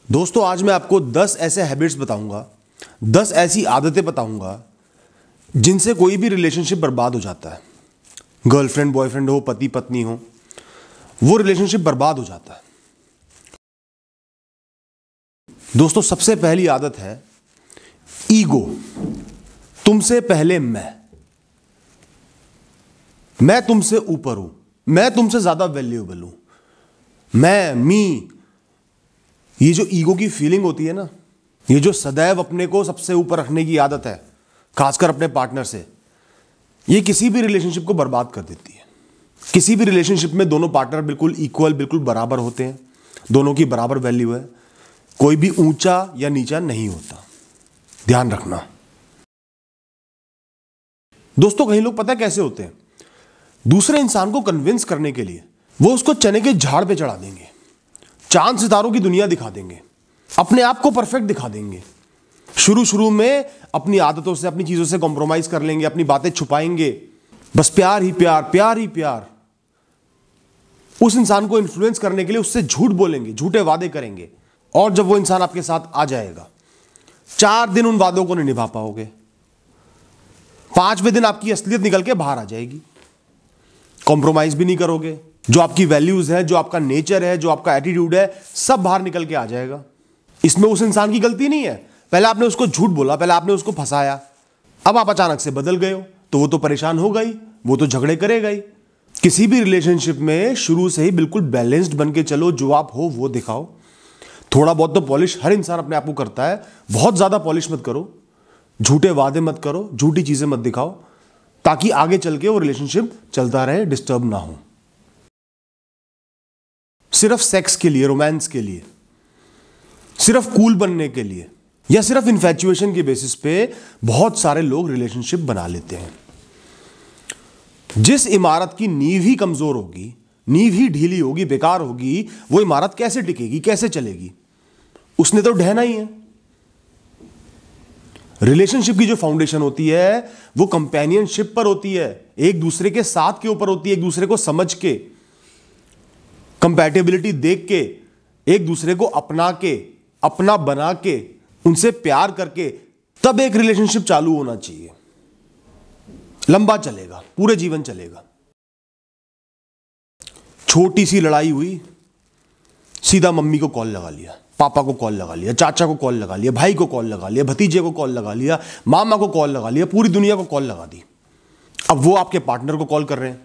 दोस्तों आज मैं आपको 10 ऐसे हैबिट्स बताऊंगा, 10 ऐसी आदतें बताऊंगा जिनसे कोई भी रिलेशनशिप बर्बाद हो जाता है। गर्लफ्रेंड बॉयफ्रेंड हो, पति पत्नी हो, वो रिलेशनशिप बर्बाद हो जाता है। दोस्तों सबसे पहली आदत है ईगो। तुमसे पहले मैं तुमसे ऊपर हूं, मैं तुमसे ज्यादा वैल्यूएबल हूं, मी। ये जो ईगो की फीलिंग होती है ना, ये जो सदैव अपने को सबसे ऊपर रखने की आदत है, खासकर अपने पार्टनर से, ये किसी भी रिलेशनशिप को बर्बाद कर देती है। किसी भी रिलेशनशिप में दोनों पार्टनर बिल्कुल इक्वल, बिल्कुल बराबर होते हैं, दोनों की बराबर वैल्यू है, कोई भी ऊंचा या नीचा नहीं होता, ध्यान रखना। दोस्तों कई लोग पता है कैसे होते हैं, दूसरे इंसान को कन्विंस करने के लिए वो उसको चने के झाड़ पे चढ़ा देंगे, चांद सितारों की दुनिया दिखा देंगे, अपने आप को परफेक्ट दिखा देंगे। शुरू में अपनी आदतों से, अपनी चीजों से कॉम्प्रोमाइज कर लेंगे, अपनी बातें छुपाएंगे, बस प्यार ही प्यार, प्यार ही प्यार। उस इंसान को इन्फ्लुएंस करने के लिए उससे झूठ बोलेंगे, झूठे वादे करेंगे, और जब वो इंसान आपके साथ आ जाएगा, 4 दिन उन वादों को नहीं निभा पाओगे, 5वें दिन आपकी असलियत निकल के बाहर आ जाएगी। कॉम्प्रोमाइज भी नहीं करोगे, जो आपकी वैल्यूज है, जो आपका नेचर है, जो आपका एटीट्यूड है, सब बाहर निकल के आ जाएगा। इसमें उस इंसान की गलती नहीं है, पहले आपने उसको झूठ बोला, पहले आपने उसको फंसाया, अब आप अचानक से बदल गए हो तो वो तो परेशान होगा ही, वो तो झगड़े करेगा ही। किसी भी रिलेशनशिप में शुरू से ही बिल्कुल बैलेंस्ड बन के चलो, जो आप हो वो दिखाओ। थोड़ा बहुत तो पॉलिश हर इंसान अपने आप को करता है, बहुत ज्यादा पॉलिश मत करो, झूठे वादे मत करो, झूठी चीजें मत दिखाओ, ताकि आगे चल के वो रिलेशनशिप चलता रहे, डिस्टर्ब ना हो। सिर्फ सेक्स के लिए, रोमांस के लिए, सिर्फ कूल बनने के लिए, या सिर्फ इन्फैचुएशन के बेसिस पे बहुत सारे लोग रिलेशनशिप बना लेते हैं। जिस इमारत की नींव ही कमजोर होगी, नींव ही ढीली होगी, बेकार होगी, वो इमारत कैसे टिकेगी, कैसे चलेगी? उसने तो ढहना ही है। रिलेशनशिप की जो फाउंडेशन होती है वो कंपेनियनशिप पर होती है, एक दूसरे के साथ के ऊपर होती है, एक दूसरे को समझ के, कंपैटिबिलिटी देख के, एक दूसरे को अपना के, अपना बना के, उनसे प्यार करके, तब एक रिलेशनशिप चालू होना चाहिए। लंबा चलेगा, पूरे जीवन चलेगा। छोटी सी लड़ाई हुई, सीधा मम्मी को कॉल लगा लिया, पापा को कॉल लगा लिया, चाचा को कॉल लगा लिया, भाई को कॉल लगा लिया, भतीजे को कॉल लगा लिया, मामा को कॉल लगा लिया, पूरी दुनिया को कॉल लगा दी। अब वो आपके पार्टनर को कॉल कर रहे हैं,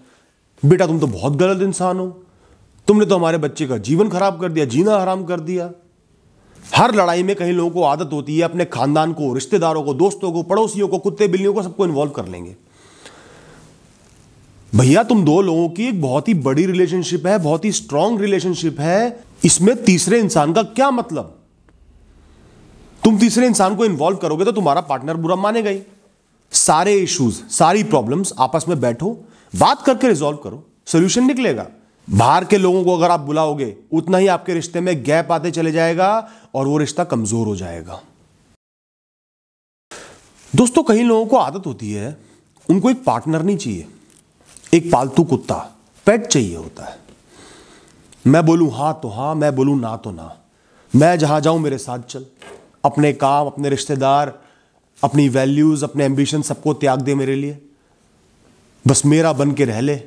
बेटा तुम तो बहुत गलत इंसान हो, तुमने तो हमारे बच्चे का जीवन खराब कर दिया, जीना हराम कर दिया। हर लड़ाई में कई लोगों को आदत होती है अपने खानदान को, रिश्तेदारों को, दोस्तों को, पड़ोसियों को, कुत्ते बिल्लियों को, सबको इन्वॉल्व कर लेंगे। भैया तुम दो लोगों की एक बहुत ही बड़ी रिलेशनशिप है, बहुत ही स्ट्रांग रिलेशनशिप है, इसमें तीसरे इंसान का क्या मतलब? तुम तीसरे इंसान को इन्वॉल्व करोगे तो तुम्हारा पार्टनर बुरा मानेगा ही। सारे इश्यूज, सारी प्रॉब्लम्स आपस में बैठो, बात करके रिजॉल्व करो, सोल्यूशन निकलेगा। बाहर के लोगों को अगर आप बुलाओगे, उतना ही आपके रिश्ते में गैप आते चले जाएगा और वो रिश्ता कमजोर हो जाएगा। दोस्तों कई लोगों को आदत होती है, उनको एक पार्टनर नहीं चाहिए, एक पालतू कुत्ता, पेट चाहिए होता है। मैं बोलूं हां तो हां, मैं बोलूं ना तो ना, मैं जहां जाऊं मेरे साथ चल, अपने काम, अपने रिश्तेदार, अपनी वैल्यूज, अपने एम्बिशन सबको त्याग दे मेरे लिए, बस मेरा बन के रह ले,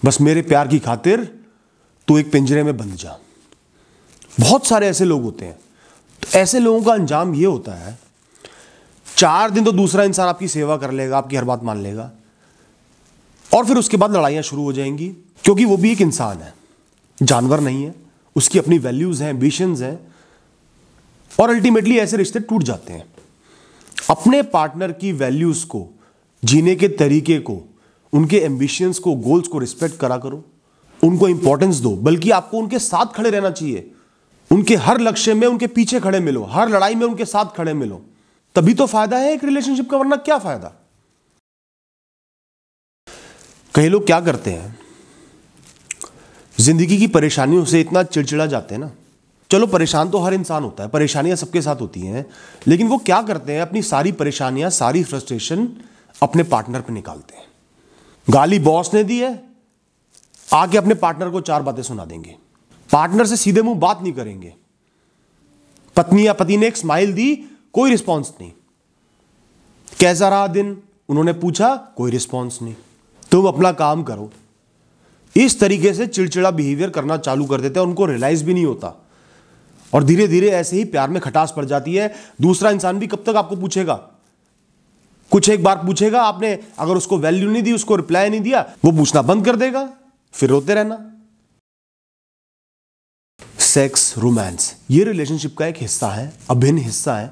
बस मेरे प्यार की खातिर तू एक पिंजरे में बंध जा। बहुत सारे ऐसे लोग होते हैं। तो ऐसे लोगों का अंजाम यह होता है, 4 दिन तो दूसरा इंसान आपकी सेवा कर लेगा, आपकी हर बात मान लेगा, और फिर उसके बाद लड़ाइयां शुरू हो जाएंगी, क्योंकि वो भी एक इंसान है, जानवर नहीं है, उसकी अपनी वैल्यूज हैं, एम्बिशंस हैं, और अल्टीमेटली ऐसे रिश्ते टूट जाते हैं। अपने पार्टनर की वैल्यूज को, जीने के तरीके को, उनके एम्बिशंस को, गोल्स को रिस्पेक्ट करा करो, उनको इंपॉर्टेंस दो, बल्कि आपको उनके साथ खड़े रहना चाहिए। उनके हर लक्ष्य में उनके पीछे खड़े मिलो, हर लड़ाई में उनके साथ खड़े मिलो, तभी तो फायदा है एक रिलेशनशिप का, वरना क्या फायदा? कई लोग क्या करते हैं, जिंदगी की परेशानियों से इतना चिड़चिड़ा जाते हैं ना। चलो परेशान तो हर इंसान होता है, परेशानियां सबके साथ होती हैं, लेकिन वो क्या करते हैं, अपनी सारी परेशानियां, सारी फ्रस्ट्रेशन अपने पार्टनर पे निकालते हैं। गाली बॉस ने दी है, आके अपने पार्टनर को 4 बातें सुना देंगे, पार्टनर से सीधे मुंह बात नहीं करेंगे, पत्नी या पति ने एक स्माइल दी, कोई रिस्पॉन्स नहीं। कैसा रहा दिन, उन्होंने पूछा, कोई रिस्पॉन्स नहीं। तुम अपना काम करो। इस तरीके से चिड़चिड़ा बिहेवियर करना चालू कर देते हैं, उनको रियलाइज भी नहीं होता, और धीरे धीरे ऐसे ही प्यार में खटास पड़ जाती है। दूसरा इंसान भी कब तक आपको पूछेगा, कुछ एक बार पूछेगा, आपने अगर उसको वैल्यू नहीं दी, उसको रिप्लाई नहीं दिया, वो पूछना बंद कर देगा, फिर रोते रहना। सेक्स, रोमांस, ये रिलेशनशिप का एक हिस्सा है, अभिन्न हिस्सा है,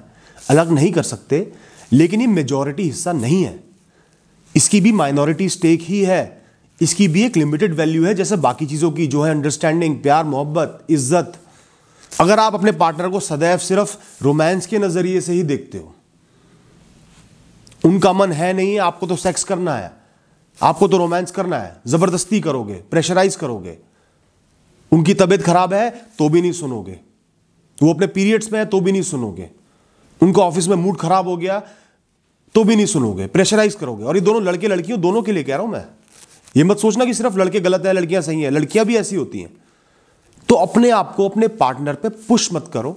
अलग नहीं कर सकते, लेकिन ये मेजॉरिटी हिस्सा नहीं है। इसकी भी माइनॉरिटी स्टेक ही है, इसकी भी एक लिमिटेड वैल्यू है, जैसे बाकी चीजों की जो है अंडरस्टैंडिंग, प्यार, मोहब्बत, इज्जत। अगर आप अपने पार्टनर को सदैव सिर्फ रोमांस के नजरिए से ही देखते हो, उनका मन है नहीं, आपको तो सेक्स करना है, आपको तो रोमांस करना है, जबरदस्ती करोगे, प्रेशराइज करोगे, उनकी तबीयत खराब है तो भी नहीं सुनोगे, वो अपने पीरियड्स में है तो भी नहीं सुनोगे, उनको ऑफिस में मूड खराब हो गया तो भी नहीं सुनोगे, प्रेशराइज करोगे। और ये दोनों लड़के लड़कियों दोनों के लिए कह रहा हूं मैं, ये मत सोचना कि सिर्फ लड़के गलत है, लड़कियां सही हैं, लड़कियां भी ऐसी होती हैं। तो अपने आप को अपने पार्टनर पे पुश मत करो,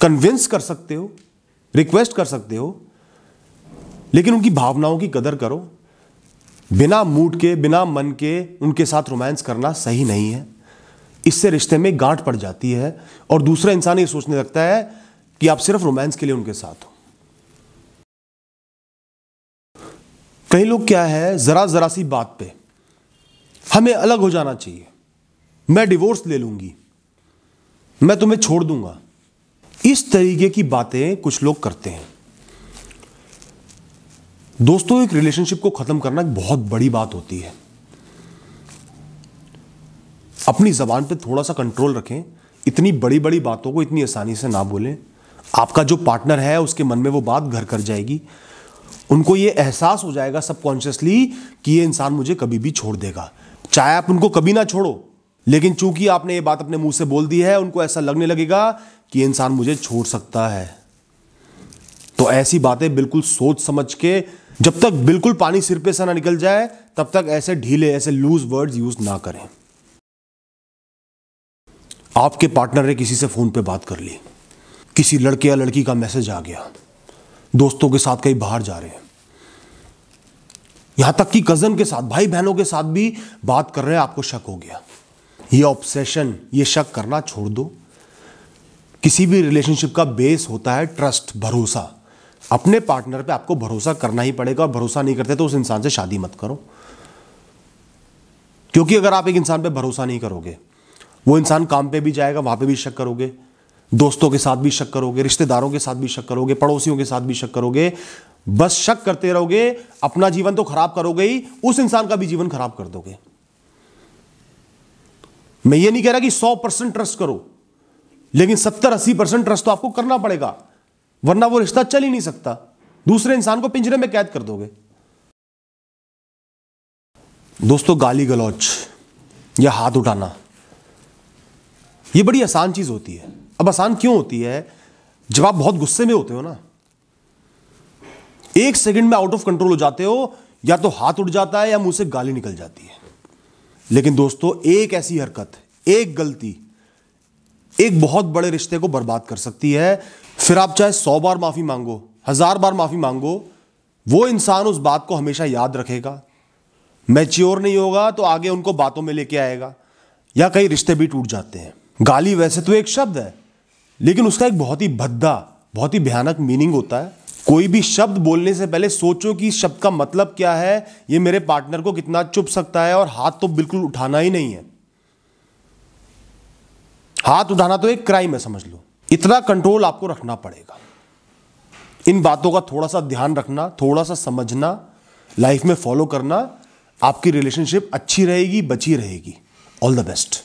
कन्विंस कर सकते हो, रिक्वेस्ट कर सकते हो, लेकिन उनकी भावनाओं की कदर करो। बिना मूड के, बिना मन के उनके साथ रोमांस करना सही नहीं है, इससे रिश्ते में गांठ पड़ जाती है और दूसरा इंसान ये सोचने लगता है कि आप सिर्फ रोमांस के लिए उनके साथ हो। कई लोग क्या है, जरा जरा सी बात पे हमें अलग हो जाना चाहिए, मैं डिवोर्स ले लूंगी, मैं तुम्हें छोड़ दूंगा, इस तरीके की बातें कुछ लोग करते हैं। दोस्तों, एक रिलेशनशिप को खत्म करना एक बहुत बड़ी बात होती है। अपनी जबान पे थोड़ा सा कंट्रोल रखें, इतनी बड़ी बड़ी बातों को इतनी आसानी से ना बोलें। आपका जो पार्टनर है उसके मन में वो बात घर कर जाएगी, उनको ये एहसास हो जाएगा सबकॉन्शियसली कि ये इंसान मुझे कभी भी छोड़ देगा। चाहे आप उनको कभी ना छोड़ो, लेकिन चूंकि आपने ये बात अपने मुंह से बोल दी है, उनको ऐसा लगने लगेगा कि ये इंसान मुझे छोड़ सकता है। तो ऐसी बातें बिल्कुल सोच समझ के, जब तक बिल्कुल पानी सिर पे से ना निकल जाए तब तक ऐसे ढीले, ऐसे लूज वर्ड्स यूज ना करें। आपके पार्टनर ने किसी से फोन पे बात कर ली, किसी लड़के या लड़की का मैसेज आ गया, दोस्तों के साथ कहीं बाहर जा रहे हैं, यहां तक कि कजन के साथ, भाई बहनों के साथ भी बात कर रहे हैं, आपको शक हो गया। ये ऑब्सेशन, ये शक करना छोड़ दो। किसी भी रिलेशनशिप का बेस होता है ट्रस्ट, भरोसा। अपने पार्टनर पे आपको भरोसा करना ही पड़ेगा, और भरोसा नहीं करते तो उस इंसान से शादी मत करो। क्योंकि अगर आप एक इंसान पे भरोसा नहीं करोगे, वो इंसान काम पे भी जाएगा, वहां पे भी शक करोगे, दोस्तों के साथ भी शक करोगे, रिश्तेदारों के साथ भी शक करोगे, पड़ोसियों के साथ भी शक करोगे। बस शक करते रहोगे, अपना जीवन तो खराब करोगे ही, उस इंसान का भी जीवन खराब कर दोगे। मैं ये नहीं कह रहा कि 100% ट्रस्ट करो, लेकिन 70-80% ट्रस्ट तो आपको करना पड़ेगा, वरना वो रिश्ता चल ही नहीं सकता। दूसरे इंसान को पिंजरे में कैद कर दोगे। दोस्तों, गाली गलौच या हाथ उठाना, ये बड़ी आसान चीज होती है। अब आसान क्यों होती है? जब आप बहुत गुस्से में होते हो ना, एक सेकंड में आउट ऑफ कंट्रोल हो जाते हो, या तो हाथ उठ जाता है या मुंह से गाली निकल जाती है। लेकिन दोस्तों, एक ऐसी हरकत, एक गलती, एक बहुत बड़े रिश्ते को बर्बाद कर सकती है। फिर आप चाहे 100 बार माफी मांगो, 1000 बार माफी मांगो, वो इंसान उस बात को हमेशा याद रखेगा। मैच्योर नहीं होगा तो आगे उनको बातों में लेके आएगा, या कई रिश्ते भी टूट जाते हैं। गाली वैसे तो एक शब्द है, लेकिन उसका एक बहुत ही भद्दा, बहुत ही भयानक मीनिंग होता है। कोई भी शब्द बोलने से पहले सोचो कि इस शब्द का मतलब क्या है, ये मेरे पार्टनर को कितना चुभ सकता है। और हाथ तो बिल्कुल उठाना ही नहीं है, हाथ उठाना तो एक क्राइम है, समझ लो। इतना कंट्रोल आपको रखना पड़ेगा। इन बातों का थोड़ा सा ध्यान रखना, थोड़ा सा समझना, लाइफ में फॉलो करना, आपकी रिलेशनशिप अच्छी रहेगी, बची रहेगी। All the best.